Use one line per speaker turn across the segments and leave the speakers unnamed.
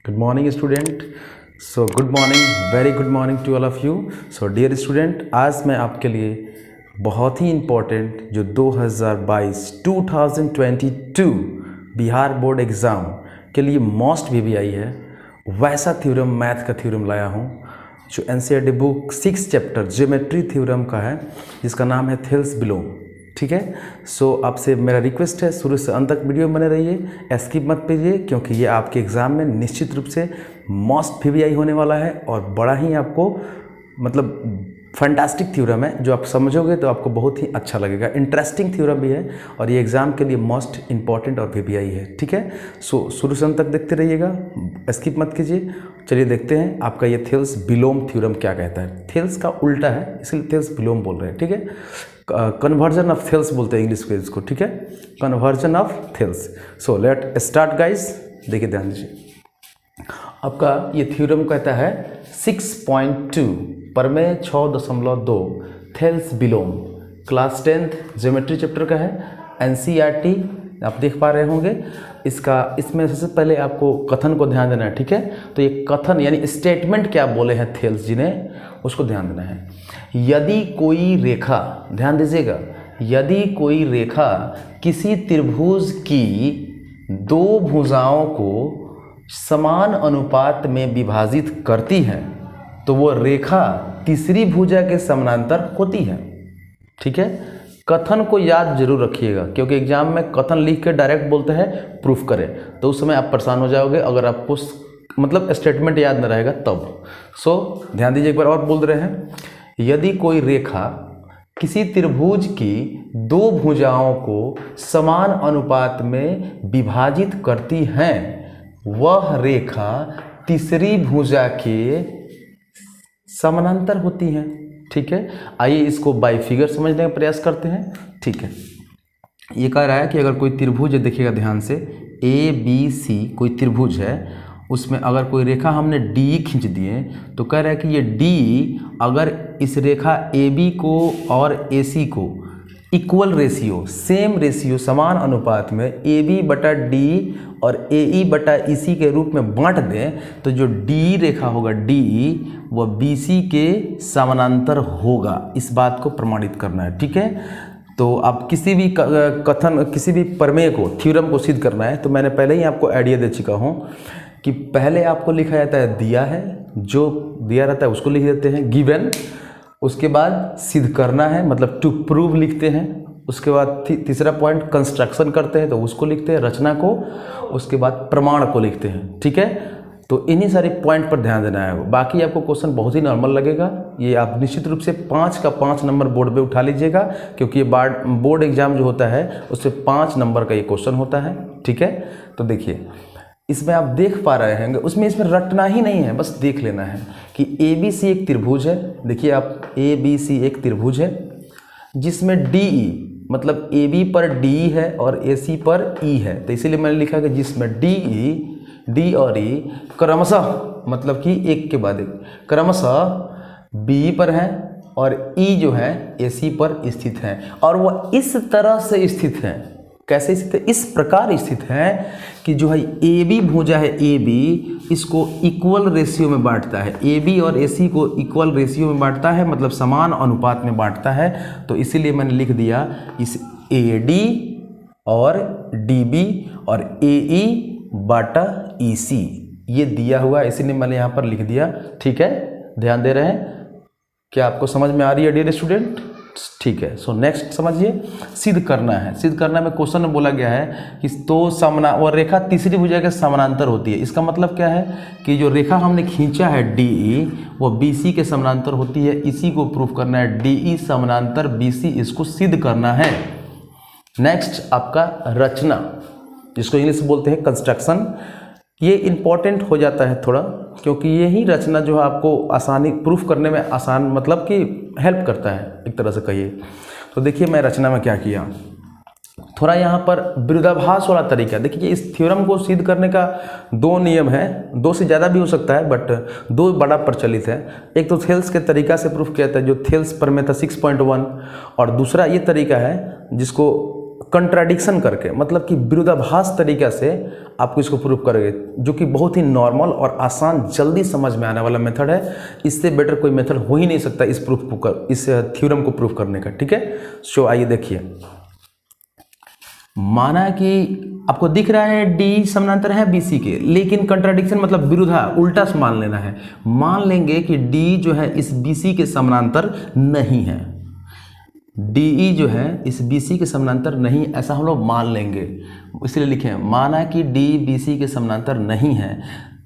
Good morning student. So good morning, very good morning to all of you. So dear student, आज मैं आपके लिए बहुत ही important जो 2022 बिहार बोर्ड एग्ज़ाम के लिए मोस्ट VBI है वैसा थ्योरम, मैथ का थ्योरम लाया हूँ जो NCERT book 6 chapter geometry theorem का है जिसका नाम है थेल्स बिलोम। ठीक है। सो आपसे मेरा रिक्वेस्ट है शुरू से अंत तक वीडियो बने रहिए, स्किप मत कीजिए क्योंकि ये आपके एग्ज़ाम में निश्चित रूप से मोस्ट VBI होने वाला है और बड़ा ही आपको मतलब फैंटास्टिक थ्योरम है जो आप समझोगे तो आपको बहुत ही अच्छा लगेगा। इंटरेस्टिंग थ्योरम भी है और ये एग्ज़ाम के लिए मोस्ट इंपॉर्टेंट और VBI है। ठीक है। सो शुरू से अंत तक देखते रहिएगा, स्किप मत कीजिए। चलिए देखते हैं आपका ये थेल्स बिलोम थ्योरम क्या कहता है। थेल्स का उल्टा है इसलिए थेल्स बिलोम बोल रहे हैं। ठीक है। कन्वर्जन ऑफ थेल्स बोलते हैं इंग्लिश में इसको। ठीक है, conversion of Thales. So let start guys. देखिए ध्यान दीजिए, आपका ये थ्योरम कहता है 6.2 प्रमेय 6.2 थेल्स बिलोम, क्लास 10th ज्योमेट्री चैप्टर का है, NCERT आप देख पा रहे होंगे। इसमें सबसे पहले आपको कथन को ध्यान देना है। ठीक है। तो ये कथन यानी स्टेटमेंट क्या बोले हैं थेल्स जिन्हें, उसको ध्यान देना है। यदि कोई रेखा, ध्यान दीजिएगा, यदि कोई रेखा किसी त्रिभुज की दो भुजाओं को समान अनुपात में विभाजित करती है तो वो रेखा तीसरी भुजा के समानांतर होती है। ठीक है। कथन को याद जरूर रखिएगा क्योंकि एग्जाम में कथन लिख के डायरेक्ट बोलते हैं प्रूफ करें तो उस समय आप परेशान हो जाओगे अगर आपको मतलब स्टेटमेंट याद न रहेगा तब। सो ध्यान दीजिए, एक बार और बोल रहे हैं। यदि कोई रेखा किसी त्रिभुज की दो भुजाओं को समान अनुपात में विभाजित करती है वह रेखा तीसरी भुजा के समानांतर होती है। ठीक है। आइए इसको बाई फिगर समझने का प्रयास करते हैं। ठीक है। ये कह रहा है कि अगर कोई त्रिभुज है, देखिएगा ध्यान से, ABC कोई त्रिभुज है, उसमें अगर कोई रेखा हमने D खींच दिए तो कह रहा है कि ये D अगर इस रेखा AB को और AC को इक्वल रेशियो, सेम रेशियो, समान अनुपात में AB/D और AE/EC के रूप में बांट दें तो जो D रेखा होगा D वह BC के समानांतर होगा। इस बात को प्रमाणित करना है। ठीक है। तो आप किसी भी कथन, किसी भी प्रमेय को, थ्योरम को सिद्ध करना है तो मैंने पहले ही आपको आइडिया दे चुका हूँ कि पहले आपको लिखा जाता है दिया है, जो दिया रहता है उसको लिख देते हैं गिवन, उसके बाद सिद्ध करना है मतलब टू प्रूव लिखते हैं, उसके बाद तीसरा पॉइंट कंस्ट्रक्शन करते हैं तो उसको लिखते हैं रचना को, उसके बाद प्रमाण को लिखते हैं। ठीक है। तो इन्हीं सारे पॉइंट पर ध्यान देना है। बाकी आपको क्वेश्चन बहुत ही नॉर्मल लगेगा। ये आप निश्चित रूप से 5 का 5 नंबर बोर्ड पे उठा लीजिएगा क्योंकि ये बोर्ड एग्जाम जो होता है उससे 5 नंबर का ये क्वेश्चन होता है। ठीक है। तो देखिए इसमें आप देख पा रहे हैं, इसमें रटना ही नहीं है, बस देख लेना है कि ABC एक त्रिभुज है। देखिए आप, ABC एक त्रिभुज है जिसमें DE मतलब AB पर DE है और AC पर E है, तो इसीलिए मैंने लिखा कि जिसमें D और E क्रमशः मतलब कि एक के बाद एक क्रमशः BE पर है और E जो है AC पर स्थित है और वह इस तरह से स्थित है। कैसे स्थित है? इस प्रकार स्थित है कि जो है AB भुजा है, AB इसको इक्वल रेशियो में बांटता है, AB और AC को इक्वल रेशियो में बांटता है मतलब समान अनुपात में बांटता है। तो इसीलिए मैंने लिख दिया इस AD और DB और AE/EC ये दिया हुआ, इसीलिए मैंने यहाँ पर लिख दिया। ठीक है। ध्यान दे रहे हैं? क्या आपको समझ में आ रही है डियर स्टूडेंट? ठीक है। सो नेक्स्ट समझिए, सिद्ध करना है। सिद्ध करना में क्वेश्चन में बोला गया है कि तो और रेखा तीसरी भुजा के समानांतर होती है। इसका मतलब क्या है कि जो रेखा हमने खींचा है DE वो BC के समानांतर होती है। इसी को प्रूफ करना है, DE समानांतर BC, इसको सिद्ध करना है। नेक्स्ट आपका रचना, जिसको इंग्लिश में बोलते हैं कंस्ट्रक्शन। ये इम्पॉर्टेंट हो जाता है थोड़ा क्योंकि यही रचना जो है आपको आसानी प्रूफ करने में आसान मतलब कि हेल्प करता है एक तरह से कहिए। तो देखिए मैं रचना में क्या किया, थोड़ा यहाँ पर विरोधाभास वाला तरीका। देखिए इस थ्योरम को सिद्ध करने का 2 नियम है, 2 से ज़्यादा भी हो सकता है बट 2 बड़ा प्रचलित है। एक तो थेल्स के तरीका से प्रूफ किया जाता है जो थेल्स प्रमेय था 6.1 और दूसरा ये तरीका है जिसको कंट्राडिक्शन करके, मतलब कि विरोधाभास तरीक़ा से आपको इसको प्रूफ करोगे, जो कि बहुत ही नॉर्मल और आसान जल्दी समझ में आने वाला मेथड है। इससे बेटर कोई मेथड हो ही नहीं सकता इस इस थ्योरम को प्रूफ करने का। ठीक है, सो आइए देखिए, माना कि आपको दिख रहा है डी समानांतर है बीसी के, लेकिन कंट्राडिक्शन मतलब विरोधा उल्टा से मान लेना है। मान लेंगे कि डी जो है इस बीसी के समानांतर नहीं है, डीई जो है इस बीसी के समानांतर नहीं, ऐसा हम लोग मान लेंगे। इसलिए लिखें, माना कि डी बीसी के समानांतर नहीं है,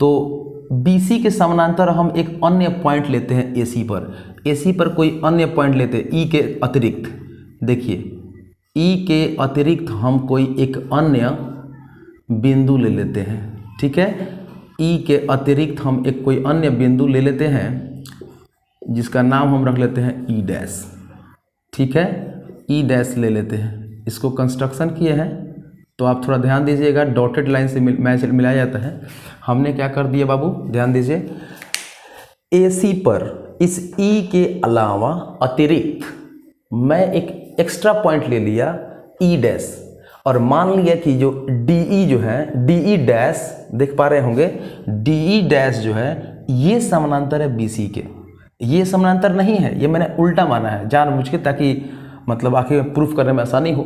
तो बीसी के समानांतर हम एक अन्य पॉइंट लेते हैं एसी पर। एसी पर कोई अन्य पॉइंट लेते हैं ई के अतिरिक्त। देखिए, ई के अतिरिक्त हम कोई एक अन्य बिंदु ले लेते हैं। ठीक है, ई के अतिरिक्त हम एक कोई अन्य बिंदु ले लेते हैं, जिसका नाम हम रख लेते हैं ई डैश। ठीक है, ई डैश ले लेते हैं। इसको कंस्ट्रक्शन किए हैं तो आप थोड़ा ध्यान दीजिएगा, डॉटेड लाइन से मिलाया जाता है। हमने क्या कर दिया बाबू, ध्यान दीजिए, एसी पर इस ई के अलावा अतिरिक्त मैं एक एक्स्ट्रा पॉइंट ले लिया ई डैश, और मान लिया कि जो डीई जो है, डीई डैश देख पा रहे होंगे, डीई डैश जो है ये समानांतर है बीसी के। ये समानांतर नहीं है, ये मैंने उल्टा माना है जानबूझ के, ताकि मतलब आखिर में प्रूफ करने में आसानी हो।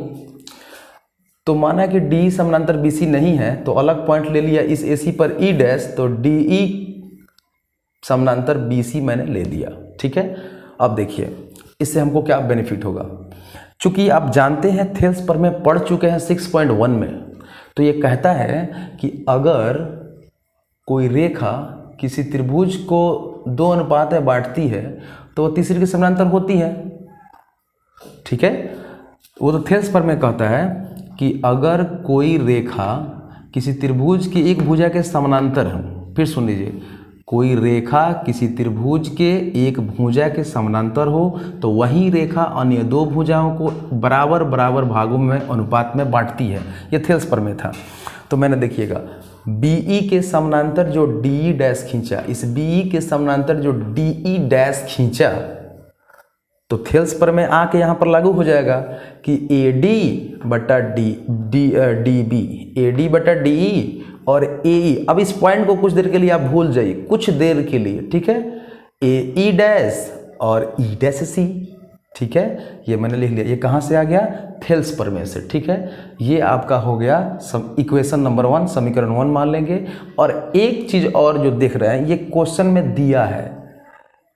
तो माना कि डी समानांतर बीसी नहीं है, तो अलग पॉइंट ले लिया इस एसी पर ई डैश, तो डीई समानांतर बीसी मैंने ले लिया। ठीक है, अब देखिए इससे हमको क्या बेनिफिट होगा। चूंकि आप जानते हैं थेल्स पर में पढ़ चुके हैं 6.1 में, तो ये कहता है कि अगर कोई रेखा किसी त्रिभुज को 2 अनुपात में बांटती है तो वो तीसरी के समानांतर होती है। ठीक है, वो तो थेल्स पर में कहता है कि अगर कोई रेखा किसी त्रिभुज की एक भुजा के समानांतर हो, फिर सुन लीजिए, कोई रेखा किसी त्रिभुज के एक भुजा के समानांतर हो तो वही रेखा अन्य 2 भुजाओं को बराबर बराबर भागों में अनुपात में बांटती है। ये थेल्स पर में था। तो मैंने देखिएगा बीई के समानांतर जो डीई डैश खींचा, इस बीई के समानांतर जो डीई डैश खींचा, तो थेल्स पर में आके यहाँ पर लागू हो जाएगा कि AD बटा DB, AD बटा DE और AE। अब इस पॉइंट को कुछ देर के लिए आप भूल जाइए, कुछ देर के लिए। ठीक है, AE डैश और E डैश C। ठीक है, ये मैंने लिख लिया। ये कहाँ से आ गया, थेल्स पर में से। ठीक है, ये आपका हो गया इक्वेशन नंबर 1, समीकरण 1 मान लेंगे। और एक चीज़ और जो देख रहे हैं, ये क्वेश्चन में दिया है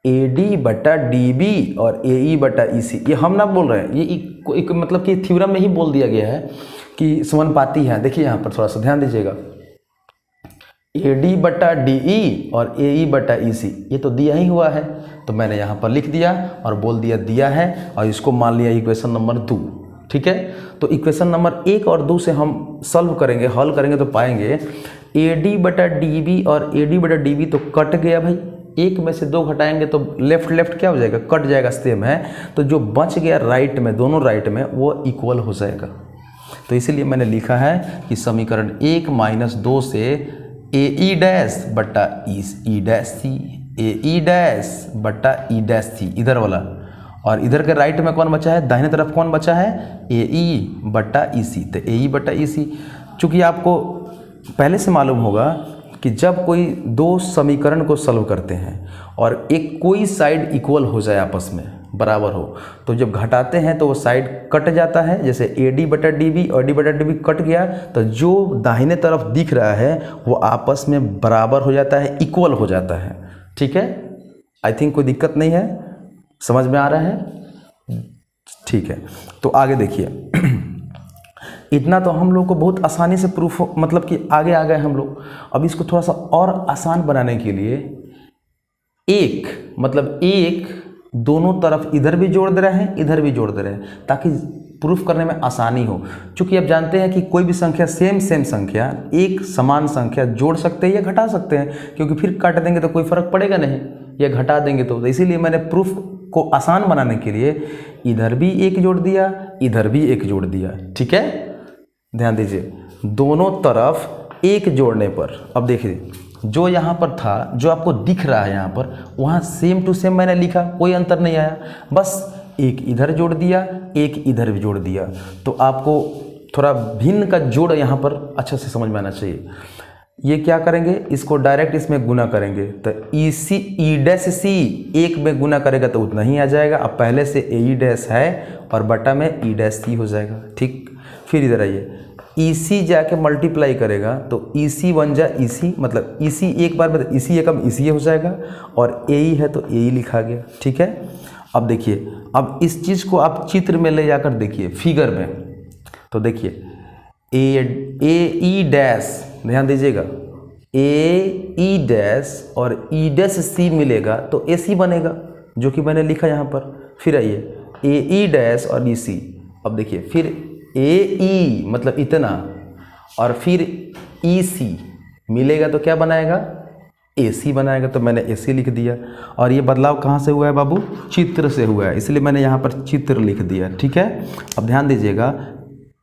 AD बटा DB और AE बटा EC। ये हम ना बोल रहे हैं, ये एक मतलब कि थ्योरम में ही बोल दिया गया है कि समानुपाती है। देखिए यहाँ पर थोड़ा सा ध्यान दीजिएगा, AD बटा DE और AE बटा EC, ये तो दिया ही हुआ है, तो मैंने यहाँ पर लिख दिया और बोल दिया है, और इसको मान लिया इक्वेशन नंबर 2। ठीक है, तो इक्वेशन नंबर 1 और 2 से हम सॉल्व करेंगे, हल करेंगे तो पाएंगे AD बटा DB और AD बटा DB तो कट गया भाई, एक में से 2 घटाएंगे तो लेफ्ट क्या हो जाएगा, कट जाएगा, सेम है। तो जो बच गया राइट में, दोनों राइट में, वो इक्वल हो जाएगा। तो इसीलिए मैंने लिखा है कि समीकरण 1 माइनस 2 से AE डैश बटा E dash C, AE dash बटा E डैश C इधर वाला, और इधर के राइट में कौन बचा है, दाहिने तरफ कौन बचा है, AE बटा EC। तो AE बटा EC, चूँकि आपको पहले से मालूम होगा कि जब कोई 2 समीकरण को सॉल्व करते हैं और एक कोई साइड इक्वल हो जाए, आपस में बराबर हो, तो जब घटाते हैं तो वो साइड कट जाता है। जैसे AD बटा DB और D बटा DB कट गया, तो जो दाहिने तरफ दिख रहा है वो आपस में बराबर हो जाता है, इक्वल हो जाता है। ठीक है, आई थिंक कोई दिक्कत नहीं है, समझ में आ रहा है। ठीक है, तो आगे देखिए इतना तो हम लोग को बहुत आसानी से प्रूफ मतलब कि आगे आ गए हम लोग। अब इसको थोड़ा सा और आसान बनाने के लिए एक दोनों तरफ इधर भी जोड़ दे रहे हैं, इधर भी जोड़ दे रहे हैं, ताकि प्रूफ करने में आसानी हो। चूँकि आप जानते हैं कि कोई भी संख्या सेम संख्या, एक समान संख्या जोड़ सकते हैं या घटा सकते हैं, क्योंकि फिर काट देंगे तो कोई फर्क पड़ेगा नहीं, या घटा देंगे तो इसीलिए मैंने प्रूफ को आसान बनाने के लिए इधर भी 1 जोड़ दिया, इधर भी 1 जोड़ दिया। ठीक है, ध्यान दीजिए, दोनों तरफ 1 जोड़ने पर, अब देखिए जो यहाँ पर था, जो आपको दिख रहा है यहाँ पर, वहाँ सेम टू सेम मैंने लिखा, कोई अंतर नहीं आया, बस 1 इधर जोड़ दिया, 1 इधर भी जोड़ दिया। तो आपको थोड़ा भिन्न का जोड़ यहाँ पर अच्छा से समझ में आना चाहिए। ये क्या करेंगे, इसको डायरेक्ट इसमें गुना करेंगे तो ई सी ई डैश सी एक में गुना करेगा तो उतना ही आ जाएगा। अब पहले से ए ई डैश है और बटा में ई डैश सी हो जाएगा। ठीक, फिर इधर आइए, ई सी जाके मल्टीप्लाई करेगा तो ई सी बन जा ई सी, मतलब ई सी एक बार में ई सी एकम ई सी हो जाएगा और ए ई है तो ए ई लिखा गया। ठीक है, अब देखिए, अब इस चीज़ को आप चित्र में ले जाकर देखिए फिगर में, तो देखिए ए ई डैश, ध्यान दीजिएगा, ए ई डैश और ई डैश सी मिलेगा तो ए सी बनेगा, जो कि मैंने लिखा यहाँ पर। फिर आइए, ए ई डैश और ई सी, अब देखिए फिर ए ई मतलब इतना और फिर ई सी मिलेगा तो क्या बनाएगा, ए सी बनाएगा, तो मैंने ए सी लिख दिया। और ये बदलाव कहाँ से हुआ है बाबू, चित्र से हुआ है, इसलिए मैंने यहाँ पर चित्र लिख दिया। ठीक है, अब ध्यान दीजिएगा,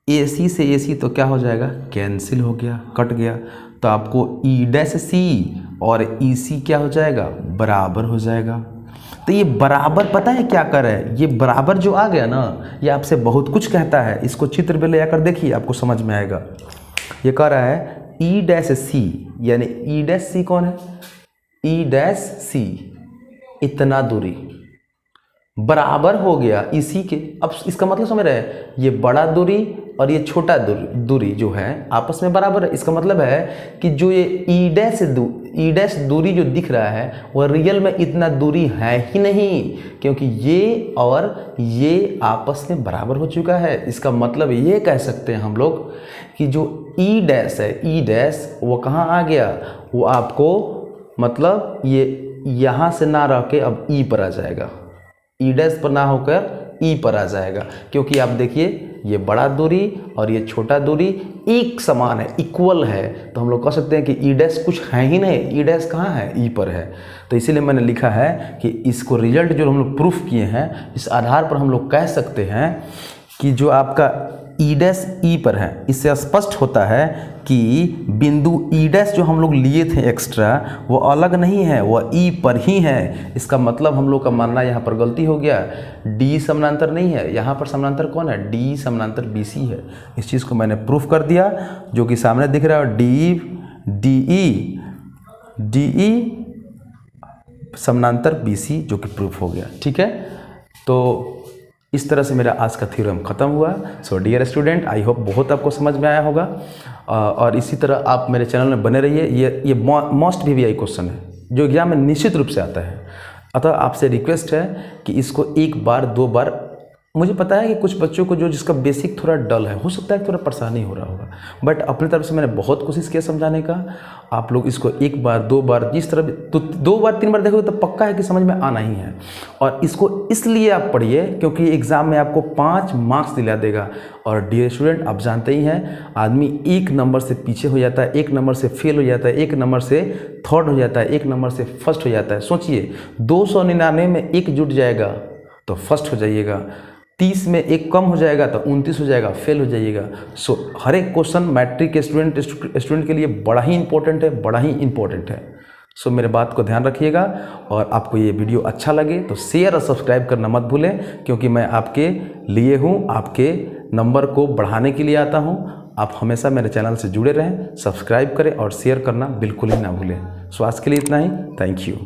ए सी से ए सी तो क्या हो जाएगा, कैंसिल हो गया, कट गया, तो आपको ई डैश सी और ई सी क्या हो जाएगा, बराबर हो जाएगा। तो ये बराबर पता है क्या कर रहा है, ये बराबर जो आ गया ना, ये आपसे बहुत कुछ कहता है। इसको चित्र पे ले जाकर देखिए, आपको समझ में आएगा। ये कह रहा है ई डैश सी, यानी ई डैश सी कौन है, ई डैश सी इतना दूरी बराबर हो गया इसी के। अब इसका मतलब समझ रहे हैं, ये बड़ा दूरी और ये छोटा दूरी जो है आपस में बराबर है। इसका मतलब है कि जो ये ई डैश दूरी जो दिख रहा है वह रियल में इतना दूरी है ही नहीं, क्योंकि ये और ये आपस में बराबर हो चुका है। इसका मतलब ये कह सकते हैं हम लोग कि जो ई डैश है, ई डैश वो कहाँ आ गया, वो आपको मतलब ये यहाँ से ना रह के अब ई पर आ जाएगा, ई डैश पर ना होकर ई पर आ जाएगा, क्योंकि आप देखिए ये बड़ा दूरी और ये छोटा दूरी एक समान है, इक्वल है। तो हम लोग कह सकते हैं कि ई डैश कुछ है ही नहीं, ई डैश कहाँ है, ई पर है। तो इसीलिए मैंने लिखा है कि इसको रिजल्ट जो हम लोग प्रूफ किए हैं, इस आधार पर हम लोग कह सकते हैं कि जो आपका ई डैश ई पर है, इससे स्पष्ट होता है कि बिंदु ई डैश जो हम लोग लिए थे एक्स्ट्रा, वो अलग नहीं है, वह ई पर ही है। इसका मतलब हम लोग का मानना यहाँ पर गलती हो गया, डी समानांतर नहीं है, यहाँ पर समानांतर कौन है, डी समानांतर बी सी है। इस चीज़ को मैंने प्रूफ कर दिया, जो कि सामने दिख रहा है, डी ई समानांतर बी सी, जो कि प्रूफ हो गया। ठीक है, तो इस तरह से मेरा आज का थ्योरम खत्म हुआ। So dear student, I hope बहुत आपको समझ में आया होगा, और इसी तरह आप मेरे चैनल में बने रहिए। ये मोस्ट VVI क्वेश्चन है जो एग्जाम में निश्चित रूप से आता है। अतः आपसे रिक्वेस्ट है कि इसको एक बार दो बार, मुझे पता है कि कुछ बच्चों को जो जिसका बेसिक थोड़ा डल है, हो सकता है थोड़ा परेशानी हो रहा होगा, बट अपनी तरफ से मैंने बहुत कोशिश किया समझाने का। आप लोग इसको एक बार दो बार, जिस तरह तो 2 बार 3 बार देखोगे तो पक्का है कि समझ में आना ही है। और इसको इसलिए आप पढ़िए क्योंकि एग्ज़ाम में आपको 5 मार्क्स दिला देगा। और डियर स्टूडेंट, आप जानते ही हैं, आदमी 1 नंबर से पीछे हो जाता है, 1 नंबर से फेल हो जाता है, 1 नंबर से थर्ड हो जाता है, 1 नंबर से फर्स्ट हो जाता है। सोचिए, 299 में 1 जुट जाएगा तो फर्स्ट हो जाइएगा, 30 में 1 कम हो जाएगा तो 29 हो जाएगा, फेल हो जाइएगा। सो हर एक क्वेश्चन मैट्रिक के स्टूडेंट के लिए बड़ा ही इंपॉर्टेंट है, बड़ा ही इंपॉर्टेंट है। सो मेरे बात को ध्यान रखिएगा, और आपको ये वीडियो अच्छा लगे तो शेयर और सब्सक्राइब करना मत भूलें, क्योंकि मैं आपके लिए हूँ, आपके नंबर को बढ़ाने के लिए आता हूँ। आप हमेशा मेरे चैनल से जुड़े रहें, सब्सक्राइब करें और शेयर करना बिल्कुल ही ना भूलें। सो आज के लिए इतना ही, थैंक यू।